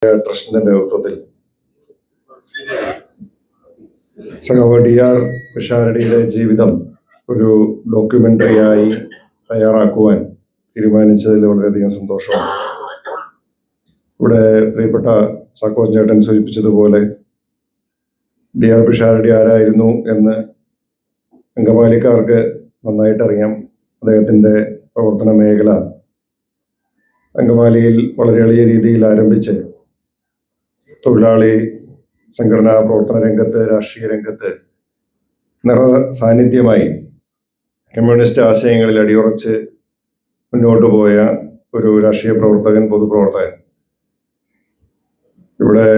ട്രസ്റ്റിന്റെ നേതൃത്വത്തിൽ സഖാവ് DR പിഷാരടിയുടെ ജീവിതം ഒരു ഡോക്യുമെന്ററിയായി തയ്യാറാക്കുവാൻ തീരുമാനിച്ചതിൽ വളരെയധികം സന്തോഷമാണ്. ഇവിടെ പ്രിയപ്പെട്ട ചാക്കോസ് ചേട്ടൻ സൂചിപ്പിച്ചതുപോലെ DR പിഷാരടി ആരായിരുന്നു എന്ന് അങ്കമാലിക്കാർക്ക് നന്നായിട്ട് അറിയാം. അദ്ദേഹത്തിൻ്റെ പ്രവർത്തന മേഖല അങ്കമാലിയിൽ വളരെ എളിയ രീതിയിൽ ആരംഭിച്ച് തൊഴിലാളി സംഘടനാ പ്രവർത്തന രംഗത്ത്, രാഷ്ട്രീയ രംഗത്ത് നിറ സാന്നിധ്യമായി കമ്മ്യൂണിസ്റ്റ് ആശയങ്ങളിൽ അടിയുറച്ച് മുന്നോട്ട് പോയ ഒരു രാഷ്ട്രീയ പ്രവർത്തകൻ, പൊതുപ്രവർത്തകൻ. ഇവിടെ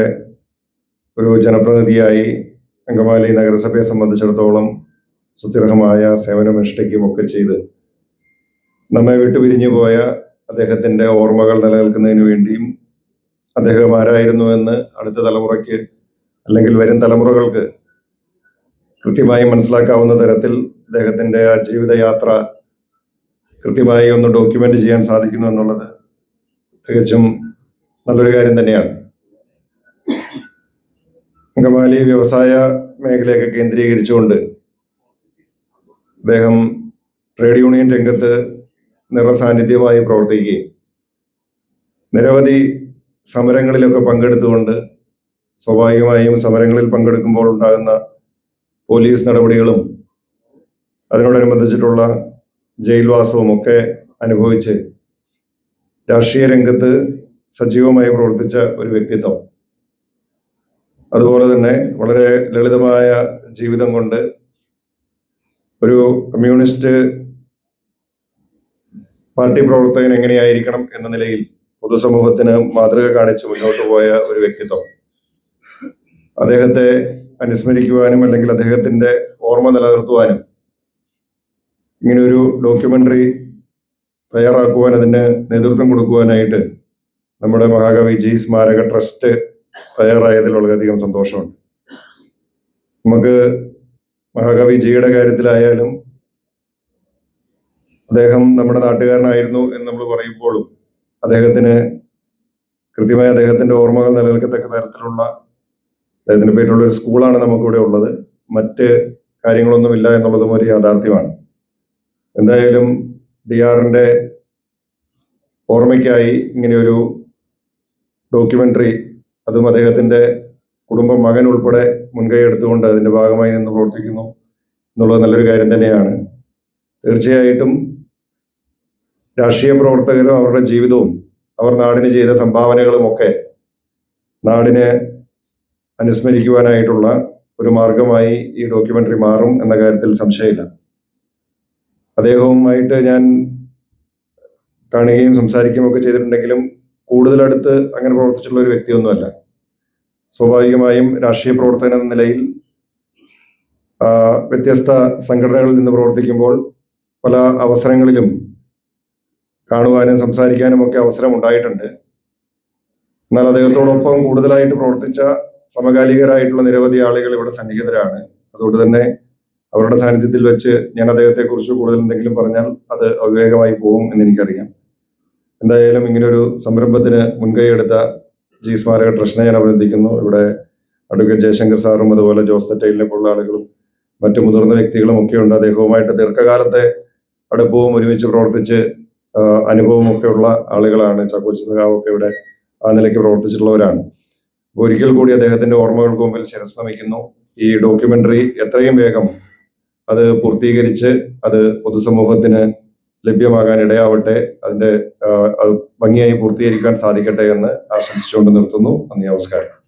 ഒരു ജനപ്രതിനിധിയായി അങ്കമാലി നഗരസഭയെ സംബന്ധിച്ചിടത്തോളം സുദീർഘമായ സേവനമനുഷ്ഠിക്കുകയും ഒക്കെ ചെയ്ത് നമ്മെ വിട്ടുപിരിഞ്ഞു പോയ അദ്ദേഹത്തിൻ്റെ ഓർമ്മകൾ നിലനിൽക്കുന്നതിന് വേണ്ടിയും അദ്ദേഹം ആരായിരുന്നുവെന്ന് അടുത്ത തലമുറയ്ക്ക് അല്ലെങ്കിൽ വരും തലമുറകൾക്ക് കൃത്യമായി മനസ്സിലാക്കാവുന്ന തരത്തിൽ അദ്ദേഹത്തിൻ്റെ ആ ജീവിതയാത്ര കൃത്യമായി ഒന്ന് ഡോക്യുമെന്റ് ചെയ്യാൻ സാധിക്കുന്നു എന്നുള്ളത് തികച്ചും നല്ലൊരു കാര്യം തന്നെയാണ്. അങ്കമാലി വ്യവസായ മേഖലയൊക്കെ കേന്ദ്രീകരിച്ചുകൊണ്ട് അദ്ദേഹം ട്രേഡ് യൂണിയൻ രംഗത്ത് നിറസാന്നിധ്യമായി പ്രവർത്തിക്കുകയും നിരവധി സമരങ്ങളിലൊക്കെ പങ്കെടുത്തുകൊണ്ട് സ്വാഭാവികമായും സമരങ്ങളിൽ പങ്കെടുക്കുമ്പോൾ ഉണ്ടാകുന്ന പോലീസ് നടപടികളും അതിനോടനുബന്ധിച്ചിട്ടുള്ള ജയിൽവാസവും ഒക്കെ അനുഭവിച്ച് രാഷ്ട്രീയ രംഗത്ത് സജീവമായി പ്രവർത്തിച്ച ഒരു വ്യക്തിത്വം. അതുപോലെ തന്നെ വളരെ ലളിതമായ ജീവിതം കൊണ്ട് ഒരു കമ്മ്യൂണിസ്റ്റ് പാർട്ടി പ്രവർത്തകൻ എങ്ങനെയായിരിക്കണം എന്ന നിലയിൽ പൊതുസമൂഹത്തിന് മാതൃക കാണിച്ച് മുന്നോട്ട് പോയ ഒരു വ്യക്തിത്വം. അദ്ദേഹത്തെ അനുസ്മരിക്കുവാനും അല്ലെങ്കിൽ അദ്ദേഹത്തിന്റെ ഓർമ്മ നിലനിർത്തുവാനും ഇങ്ങനൊരു ഡോക്യുമെന്ററി തയ്യാറാക്കുവാൻ, അതിന് നേതൃത്വം കൊടുക്കുവാനായിട്ട് നമ്മുടെ മഹാകവി ജി സ്മാരക ട്രസ്റ്റ് തയ്യാറായതിൽ വളരെയധികം സന്തോഷമുണ്ട്. നമുക്ക് മഹാകവി ജിയുടെ കാര്യത്തിലായാലും അദ്ദേഹം നമ്മുടെ നാട്ടുകാരനായിരുന്നു എന്ന് നമ്മൾ പറയുമ്പോഴും അദ്ദേഹത്തിന് കൃത്യമായി അദ്ദേഹത്തിന്റെ ഓർമ്മകൾ നിലനിൽക്കത്തക്ക തരത്തിലുള്ള അദ്ദേഹത്തിന്റെ പേരിലുള്ള ഒരു സ്കൂളാണ് നമുക്കിവിടെ ഉള്ളത്. മറ്റ് കാര്യങ്ങളൊന്നുമില്ല എന്നുള്ളതും ഒരു യാഥാർത്ഥ്യമാണ്. എന്തായാലും DRന്റെ ഓർമ്മയ്ക്കായി ഇങ്ങനെയൊരു ഡോക്യുമെന്ററി, അതും അദ്ദേഹത്തിന്റെ കുടുംബം, മകൻ ഉൾപ്പെടെ മുൻകൈ എടുത്തുകൊണ്ട് അതിന്റെ ഭാഗമായി നിന്ന് പ്രവർത്തിക്കുന്നു എന്നുള്ളത് നല്ലൊരു കാര്യം തന്നെയാണ്. തീർച്ചയായിട്ടും രാഷ്ട്രീയ പ്രവർത്തകരും അവരുടെ ജീവിതവും അവർ നാടിന് ചെയ്ത സംഭാവനകളും ഒക്കെ നാടിനെ അനുസ്മരിക്കുവാനായിട്ടുള്ള ഒരു മാർഗമായി ഈ ഡോക്യുമെന്ററി മാറും എന്ന കാര്യത്തിൽ സംശയമില്ല. അദ്ദേഹവുമായിട്ട് ഞാൻ കാണുകയും സംസാരിക്കുകയും ഒക്കെ ചെയ്തിട്ടുണ്ടെങ്കിലും കൂടുതൽ അടുത്ത് അങ്ങനെ പ്രവർത്തിച്ചിട്ടുള്ള ഒരു വ്യക്തിയൊന്നുമല്ല. സ്വാഭാവികമായും രാഷ്ട്രീയ പ്രവർത്തകൻ എന്ന നിലയിൽ വ്യത്യസ്ത സംഘടനകളിൽ നിന്ന് പ്രവർത്തിക്കുമ്പോൾ പല അവസരങ്ങളിലും കാണുവാനും സംസാരിക്കാനും ഒക്കെ അവസരം ഉണ്ടായിട്ടുണ്ട്. എന്നാൽ അദ്ദേഹത്തോടൊപ്പം കൂടുതലായിട്ട് പ്രവർത്തിച്ച സമകാലികരായിട്ടുള്ള നിരവധി ആളുകൾ ഇവിടെ സന്നിഹിതരാണ്. അതുകൊണ്ട് തന്നെ അവരുടെ സാന്നിധ്യത്തിൽ വെച്ച് ഞാൻ അദ്ദേഹത്തെക്കുറിച്ച് കൂടുതൽ എന്തെങ്കിലും പറഞ്ഞാൽ അത് അവിവേകമായി പോകും എന്ന് എനിക്കറിയാം. എന്തായാലും ഇങ്ങനൊരു സംരംഭത്തിന് മുൻകൈയെടുത്ത ജി സ്മാരക ട്രസ്റ്റിനെ ഞാൻ അഭിനന്ദിക്കുന്നു. ഇവിടെ അഡ്വക്കേറ്റ് ജയശങ്കർ സാറും അതുപോലെ ജോസ് തെറ്റയിലിനെ പോലുള്ള ആളുകളും മറ്റു മുതിർന്ന വ്യക്തികളും ഒക്കെ ഉണ്ട്. അദ്ദേഹവുമായിട്ട് ദീർഘകാലത്തെ അടുപ്പവും ഒരുമിച്ച് പ്രവർത്തിച്ച് അനുഭവം ഒക്കെ ഉള്ള ആളുകളാണ്. ചാക്കോച്ചി സഖാവൊക്കെ ഇവിടെ ആ നിലയ്ക്ക് പ്രവർത്തിച്ചിട്ടുള്ളവരാണ്. ഒരിക്കൽ കൂടി അദ്ദേഹത്തിന്റെ ഓർമ്മകൾക്ക് മുമ്പിൽ ശിരസ് നമിക്കുന്നു. ഈ ഡോക്യുമെന്ററി എത്രയും വേഗം അത് പൂർത്തീകരിച്ച് അത് പൊതുസമൂഹത്തിന് ലഭ്യമാകാൻ ഇടയാവട്ടെ, അതിന്റെ ഭംഗിയായി പൂർത്തീകരിക്കാൻ സാധിക്കട്ടെ എന്ന് ആശംസിച്ചുകൊണ്ട് നിർത്തുന്നു. നന്ദി, നമസ്കാരം.